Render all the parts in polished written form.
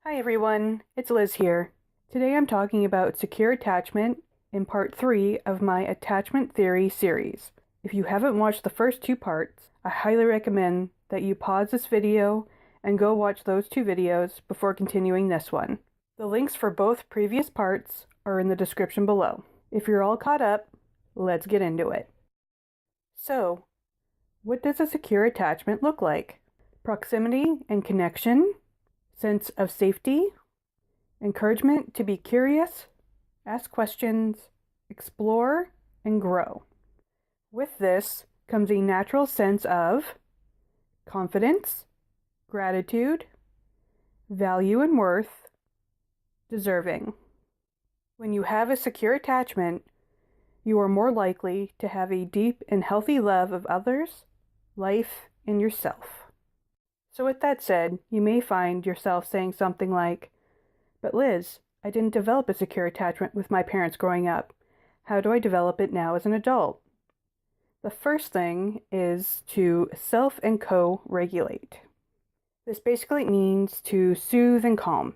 Hi everyone, it's Liz here. Today I'm talking about secure attachment in part 3 of my attachment theory series. If you haven't watched the first two parts, I highly recommend that you pause this video and go watch those two videos before continuing this one. The links for both previous parts are in the description below. If you're all caught up, let's get into it. So, what does a secure attachment look like? Proximity and connection, sense of safety, encouragement to be curious, ask questions, explore, and grow. With this comes a natural sense of confidence, gratitude, value and worth, deserving. When you have a secure attachment, you are more likely to have a deep and healthy love of others, life, and yourself. So with that said, you may find yourself saying something like, "But Liz, I didn't develop a secure attachment with my parents growing up. How do I develop it now as an adult?" The first thing is to self and co-regulate. This basically means to soothe and calm.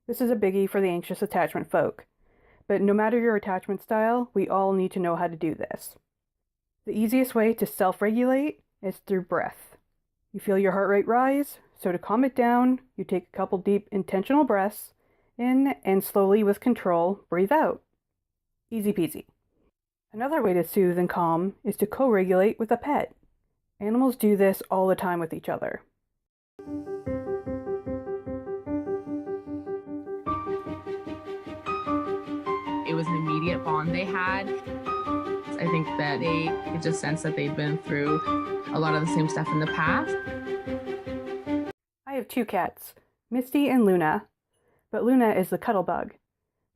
This is a biggie for the anxious attachment folk. But no matter your attachment style, we all need to know how to do this. The easiest way to self-regulate is through breath. You feel your heart rate rise, so to calm it down, you take a couple deep intentional breaths in and slowly with control, breathe out. Easy peasy. Another way to soothe and calm is to co-regulate with a pet. Animals do this all the time with each other. It was an immediate bond they had. I think that they could just sense that they'd been through a lot of the same stuff in the past. I have two cats, Misty and Luna, but Luna is the cuddle bug.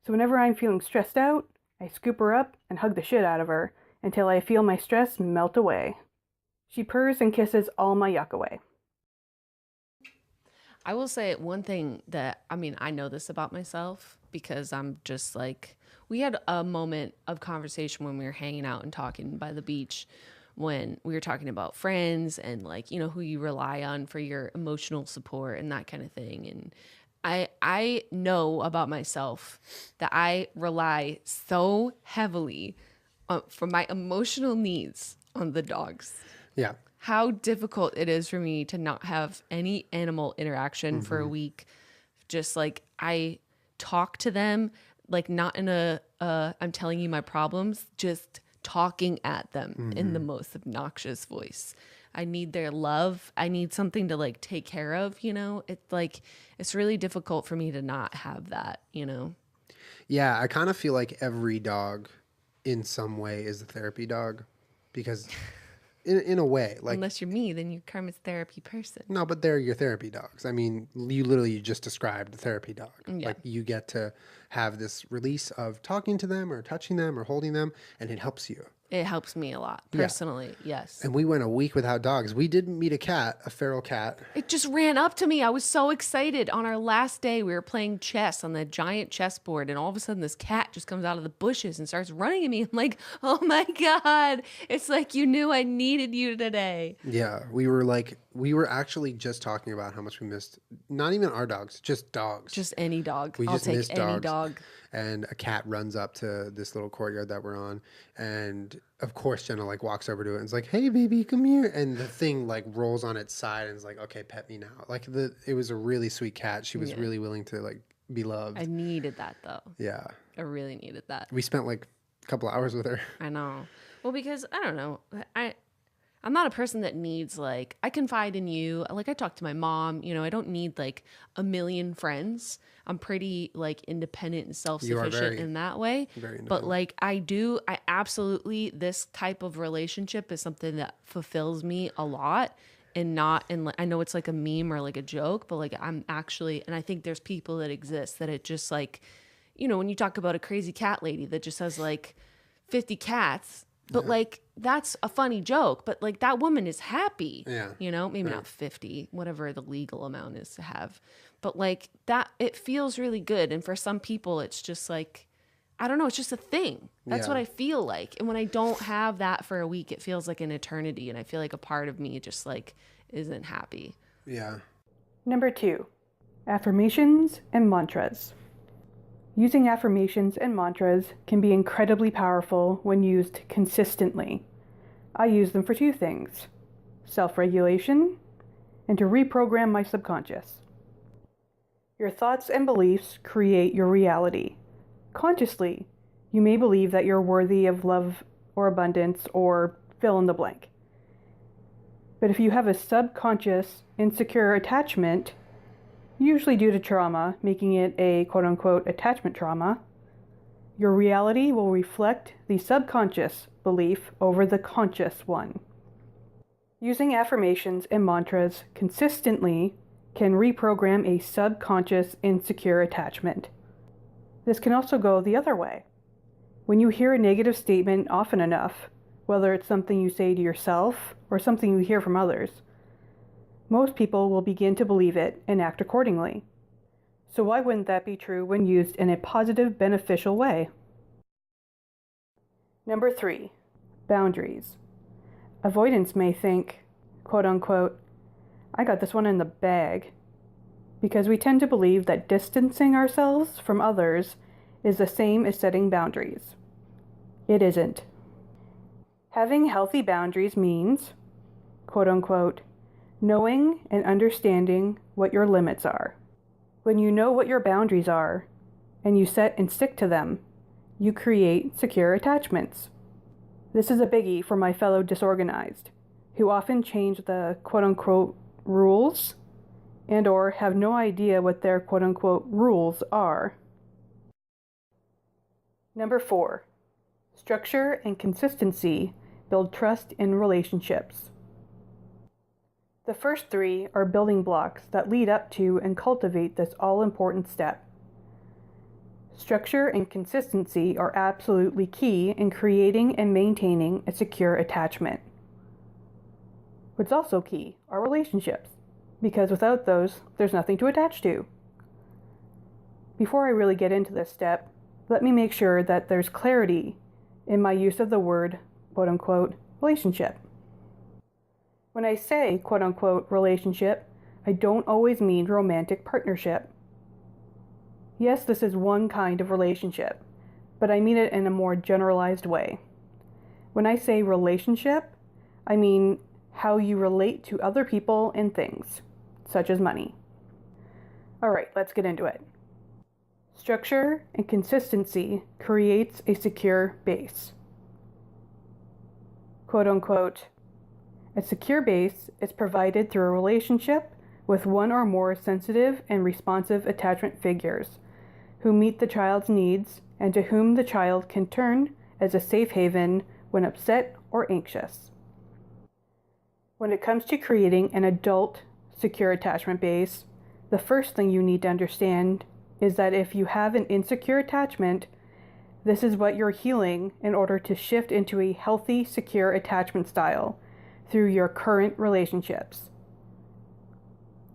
So whenever I'm feeling stressed out, I scoop her up and hug the shit out of her until I feel my stress melt away. She purrs and kisses all my yuck away. I will say one thing that, I know this about myself because I'm just like, we had a moment of conversation when we were hanging out and talking by the beach when we were talking about friends and like, who you rely on for your emotional support and that kind of thing. And I know about myself that I rely so heavily for my emotional needs on the dogs. Yeah. How difficult it is for me to not have any animal interaction for a week. Just like I talk to them, like not in a, I'm telling you my problems, just talking at them in the most obnoxious voice. I need their love. I need something to like take care of, It's like, it's really difficult for me to not have that, Yeah, I kind of feel like every dog in some way is a therapy dog because in a way, like Unless you're me, then you're Karma's therapy person. no, but they're your therapy dogs. I mean, you literally just described the therapy dog. Yeah. Like you get to have this release of talking to them or touching them or holding them, and it helps you. It helps me a lot personally. Yes. And we went a week without dogs. We did meet a cat, a feral cat. It just ran up to me. I was so excited. On our last day, we were playing chess on the giant chessboard, and all of a sudden, this cat just comes out of the bushes and starts running at me. I'm like, oh my God. It's like you knew I needed you today. Yeah, we were actually just talking about how much we missed, not even our dogs, just dogs. Just any dog. We I'll just take miss any dogs. dog. And a cat runs up to this little courtyard that we're on. And of course, Jenna like walks over to it and is like, "Hey, baby, come here." And the thing like rolls on its side and is like, "Okay, pet me now." Like it was a really sweet cat. She was really willing to like be loved. I needed that though. Yeah. I really needed that. We spent like a couple hours with her. I know. Well, because I don't know. I'm not a person that needs like, I confide in you. Like I talk to my mom, I don't need like a million friends. I'm pretty like independent and self-sufficient in that way. Very independent. But like I absolutely, this type of relationship is something that fulfills me a lot and not, and I know it's like a meme or like a joke, but like I'm actually, and I think there's people that exist that it just like, when you talk about a crazy cat lady that just has like 50 cats, but like that's a funny joke, but like that woman is happy. Yeah. Maybe not 50, whatever the legal amount is to have. But like that, it feels really good. And for some people, it's just like, I don't know, it's just a thing. That's what I feel like. And when I don't have that for a week, it feels like an eternity. And I feel like a part of me just like isn't happy. Yeah. Number 2, Affirmations and mantras. Using affirmations and mantras can be incredibly powerful when used consistently. I use them for two things: self-regulation and to reprogram my subconscious. Your thoughts and beliefs create your reality. Consciously, you may believe that you're worthy of love or abundance or fill in the blank. But if you have a subconscious insecure attachment, usually due to trauma, making it a quote-unquote attachment trauma, your reality will reflect the subconscious belief over the conscious one. Using affirmations and mantras consistently can reprogram a subconscious insecure attachment. This can also go the other way. When you hear a negative statement often enough, whether it's something you say to yourself or something you hear from others, most people will begin to believe it and act accordingly. So why wouldn't that be true when used in a positive, beneficial way? Number 3, boundaries. Avoidance may think, quote unquote, I got this one in the bag, because we tend to believe that distancing ourselves from others is the same as setting boundaries. It isn't. Having healthy boundaries means, quote unquote, knowing and understanding what your limits are. When you know what your boundaries are, and you set and stick to them, you create secure attachments. This is a biggie for my fellow disorganized, who often change the quote-unquote rules and or have no idea what their quote-unquote rules are. Number 4, structure and consistency build trust in relationships. The first 3 are building blocks that lead up to and cultivate this all-important step. Structure and consistency are absolutely key in creating and maintaining a secure attachment. What's also key are relationships, because without those, there's nothing to attach to. Before I really get into this step, let me make sure that there's clarity in my use of the word, quote-unquote, relationship. When I say, quote-unquote, relationship, I don't always mean romantic partnership. Yes, this is one kind of relationship, but I mean it in a more generalized way. When I say relationship, I mean how you relate to other people and things, such as money. All right, let's get into it. Structure and consistency creates a secure base. Quote unquote, a secure base is provided through a relationship with one or more sensitive and responsive attachment figures who meet the child's needs and to whom the child can turn as a safe haven when upset or anxious. When it comes to creating an adult secure attachment base, the first thing you need to understand is that if you have an insecure attachment, this is what you're healing in order to shift into a healthy, secure attachment style through your current relationships.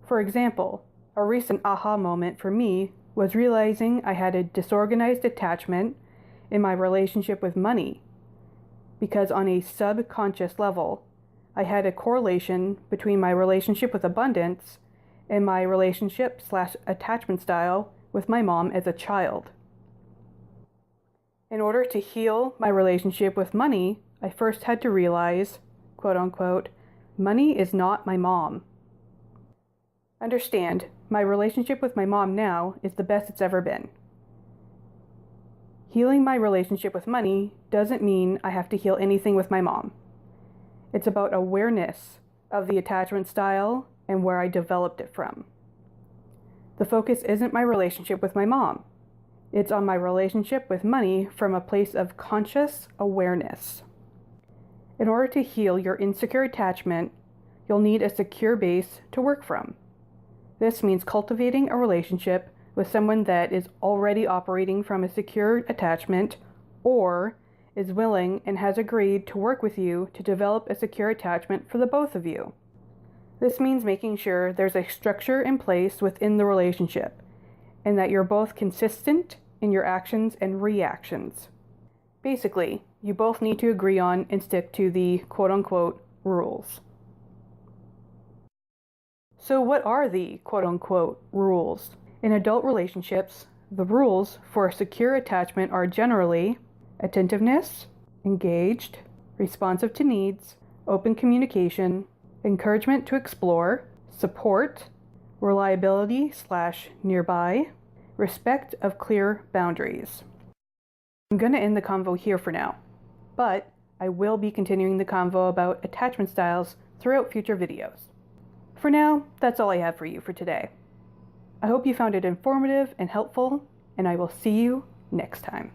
For example, a recent aha moment for me was realizing I had a disorganized attachment in my relationship with money, because on a subconscious level, I had a correlation between my relationship with abundance and my relationship/attachment style with my mom as a child. In order to heal my relationship with money, I first had to realize, quote unquote, money is not my mom. Understand, my relationship with my mom now is the best it's ever been. Healing my relationship with money doesn't mean I have to heal anything with my mom. It's about awareness of the attachment style and where I developed it from. The focus isn't my relationship with my mom. It's on my relationship with money from a place of conscious awareness. In order to heal your insecure attachment, you'll need a secure base to work from. This means cultivating a relationship with someone that is already operating from a secure attachment or is willing and has agreed to work with you to develop a secure attachment for the both of you. This means making sure there's a structure in place within the relationship and that you're both consistent in your actions and reactions. Basically, you both need to agree on and stick to the quote-unquote rules. So what are the quote-unquote rules? In adult relationships, the rules for a secure attachment are generally attentiveness, engaged, responsive to needs, open communication, encouragement to explore, support, reliability/nearby, respect of clear boundaries. I'm going to end the convo here for now, but I will be continuing the convo about attachment styles throughout future videos. For now, that's all I have for you for today. I hope you found it informative and helpful, and I will see you next time.